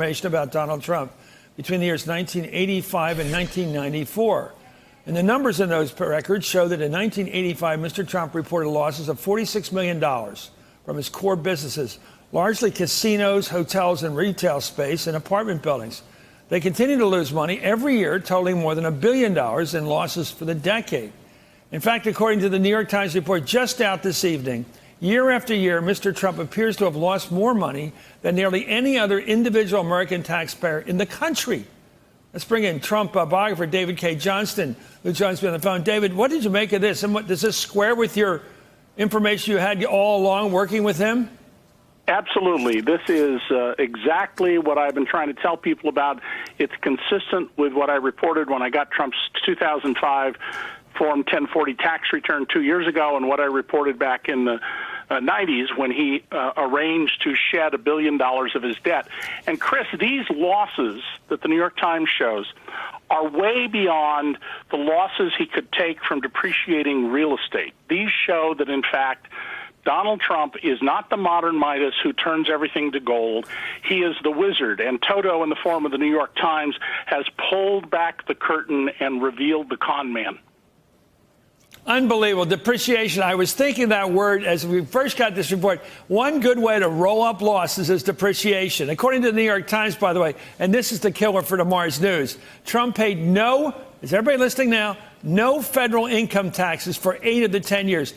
Information about Donald Trump between the years 1985 and 1994. And the numbers in those records show that in 1985, Mr. Trump reported losses of $46 million from his core businesses, largely casinos, hotels, and retail space and apartment buildings. They continue to lose money every year, totaling more than $1 billion in losses for the decade. In fact, according to the New York Times report just out this evening, year after year, Mr. Trump appears to have lost more money than nearly any other individual American taxpayer in the country. Let's bring in Trump biographer David Cay Johnston, who joins me on the phone. David, what did you make of this? And what, does this square with your information you had all along working with him? Absolutely. This is exactly what I've been trying to tell people about. It's consistent with what I reported when I got Trump's 2005 Form 1040 tax return 2 years ago, and what I reported back in the 90s when he arranged to shed $1 billion of his debt. And Chris, these losses that the New York Times shows are way beyond the losses he could take from depreciating real estate. These show that, in fact, Donald Trump is not the modern Midas who turns everything to gold. He is the wizard. And Toto, in the form of the New York Times, has pulled back the curtain and revealed the con man. Unbelievable. Depreciation. I was thinking that word as we first got this report. One good way to roll up losses is depreciation. According to the New York Times, by the way, and this is the killer for tomorrow's news, Trump paid is everybody listening now, no federal income taxes for 8 of the 10 years.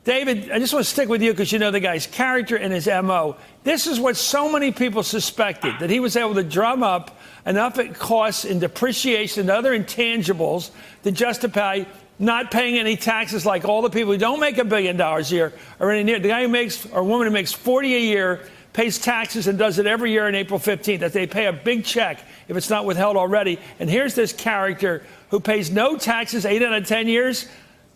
David, I just want to stick with you because you know the guy's character and his M.O. This is what so many people suspected, that he was able to drum up enough it costs in depreciation and other intangibles to justify not paying any taxes like all the people who don't make $1 billion a year or any near. The guy who makes, or woman who makes 40 a year, pays taxes and does it every year on April 15th, that they pay a big check if it's not withheld already. And here's this character who pays no taxes 8 out of 10 years.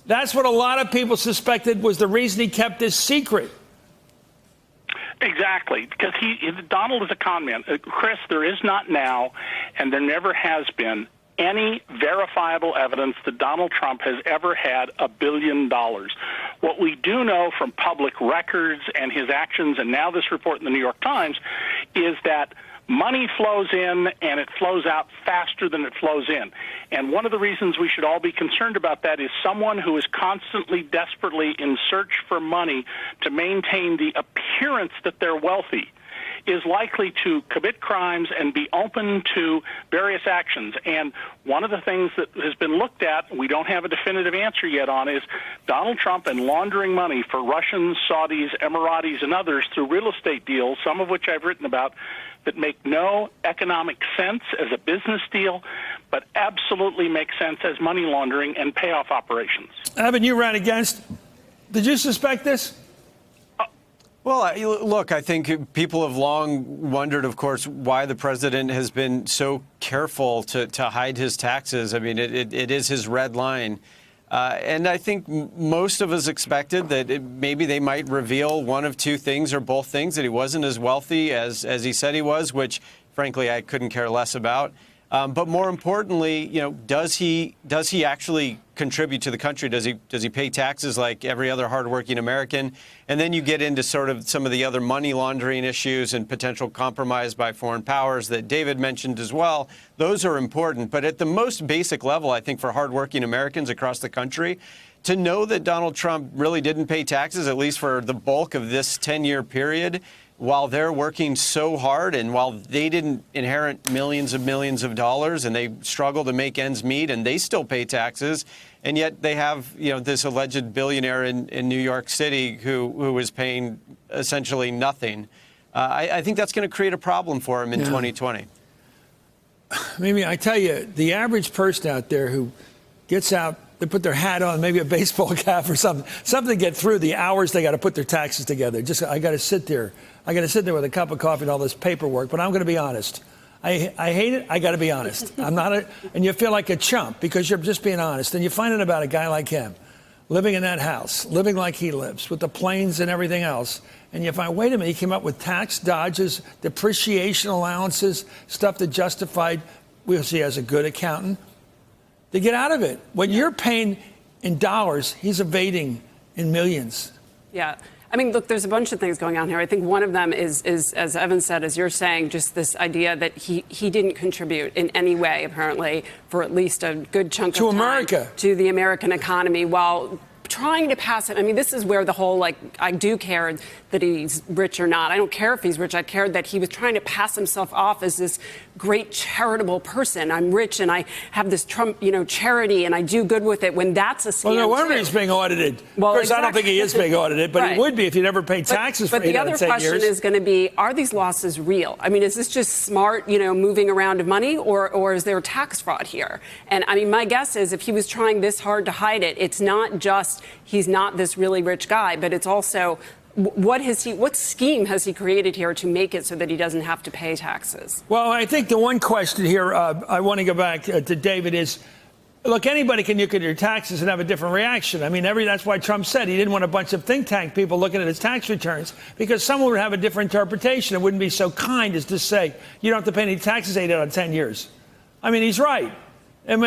That's what a lot of people suspected was the reason he kept this secret. Exactly, because Donald is a con man. Chris, there is not now, and there never has been, any verifiable evidence that Donald Trump has ever had $1 billion. What we do know from public records and his actions, and now this report in the New York Times, is that money flows in and it flows out faster than it flows in. And one of the reasons we should all be concerned about that is someone who is constantly, desperately in search for money to maintain the appearance that they're wealthy is likely to commit crimes and be open to various actions. And one of the things that has been looked at, we don't have a definitive answer yet on, is Donald Trump and laundering money for Russians, Saudis, Emiratis, and others through real estate deals, some of which I've written about, that make no economic sense as a business deal, but absolutely make sense as money laundering and payoff operations. Evan, you ran against. Did you suspect this? Well, look, I think people have long wondered, of course, why the president has been so careful to hide his taxes. I mean, it is his red line. And I think most of us expected that maybe they might reveal one of two things or both things, that he wasn't as wealthy as he said he was, which, frankly, I couldn't care less about. But more importantly, you know, does he actually contribute to the country? Does he pay taxes like every other hardworking American? And then you get into sort of some of the other money laundering issues and potential compromise by foreign powers that David mentioned as well. Those are important. But at the most basic level, I think for hardworking Americans across the country, to know that Donald Trump really didn't pay taxes, at least for the bulk of this 10-year period, while they're working so hard and while they didn't inherit millions of dollars and they struggle to make ends meet and they still pay taxes, and yet they have, you know, this alleged billionaire in New York City who is paying essentially nothing. I think that's going to create a problem for him in 2020. Maybe I tell you, the average person out there who gets out, they put their hat on, maybe a baseball cap or something to get through the hours they got to put their taxes together. I got to sit there. I got to sit there with a cup of coffee and all this paperwork. But I'm going to be honest. I hate it. I got to be honest. And you feel like a chump because you're just being honest. And you find out about a guy like him, living in that house, living like he lives, with the planes and everything else. And you find, wait a minute, he came up with tax dodges, depreciation allowances, stuff that justified, we'll see as a good accountant, to get out of it. When you're paying in dollars, he's evading in millions. Yeah. I mean, look, there's a bunch of things going on here. I think one of them is as Evan said, as you're saying, just this idea that he didn't contribute in any way, apparently, for at least a good chunk of time America, to the American economy, while trying to pass it. I mean, this is where the whole, like, I do care that he's rich or not. I don't care if he's rich. I care that he was trying to pass himself off as this great charitable person. I'm rich and I have this Trump, charity and I do good with it, when that's a scam. Well, no wonder he's being audited. Well, of course, I don't think he is being audited, but right. he would be if he never paid taxes for 8 out of 10 years. But the other question is going to be, are these losses real? I mean, is this just smart, moving around of money, or is there tax fraud here? And I mean, my guess is if he was trying this hard to hide it, it's not just he's not this really rich guy, but it's also what scheme has he created here to make it so that he doesn't have to pay taxes? Well, I think the one question here I want to go back to David is, look, anybody can look at your taxes and have a different reaction. I mean, that's why Trump said he didn't want a bunch of think tank people looking at his tax returns, because someone would have a different interpretation. It wouldn't be so kind as to say, you don't have to pay any taxes 8 out of 10 years. I mean, he's right. And,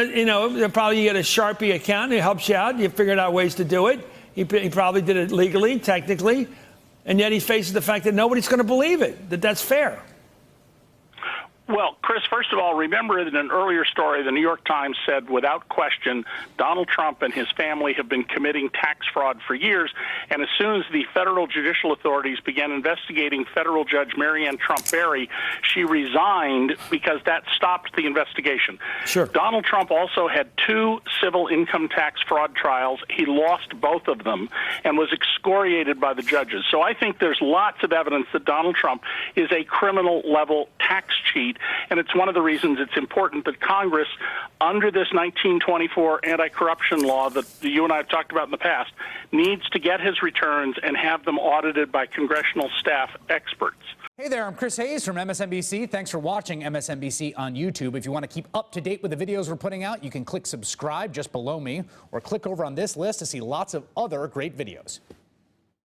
probably you get a Sharpie account, it helps you out. You figured out ways to do it. He probably did it legally, technically, and yet he faces the fact that nobody's going to believe it, that's fair. Well, Chris, first of all, remember that in an earlier story, the New York Times said, without question, Donald Trump and his family have been committing tax fraud for years. And as soon as the federal judicial authorities began investigating federal judge Marianne Trump Berry, she resigned because that stopped the investigation. Sure. Donald Trump also had 2 civil income tax fraud trials. He lost both of them and was excoriated by the judges. So I think there's lots of evidence that Donald Trump is a criminal-level tax cheat. And it's one of the reasons it's important that Congress, under this 1924 anti-corruption law that you and I have talked about in the past, needs to get his returns and have them audited by congressional staff experts. Hey there, I'm Chris Hayes from MSNBC. Thanks for watching MSNBC on YouTube. If you want to keep up to date with the videos we're putting out, you can click subscribe just below me, or click over on this list to see lots of other great videos.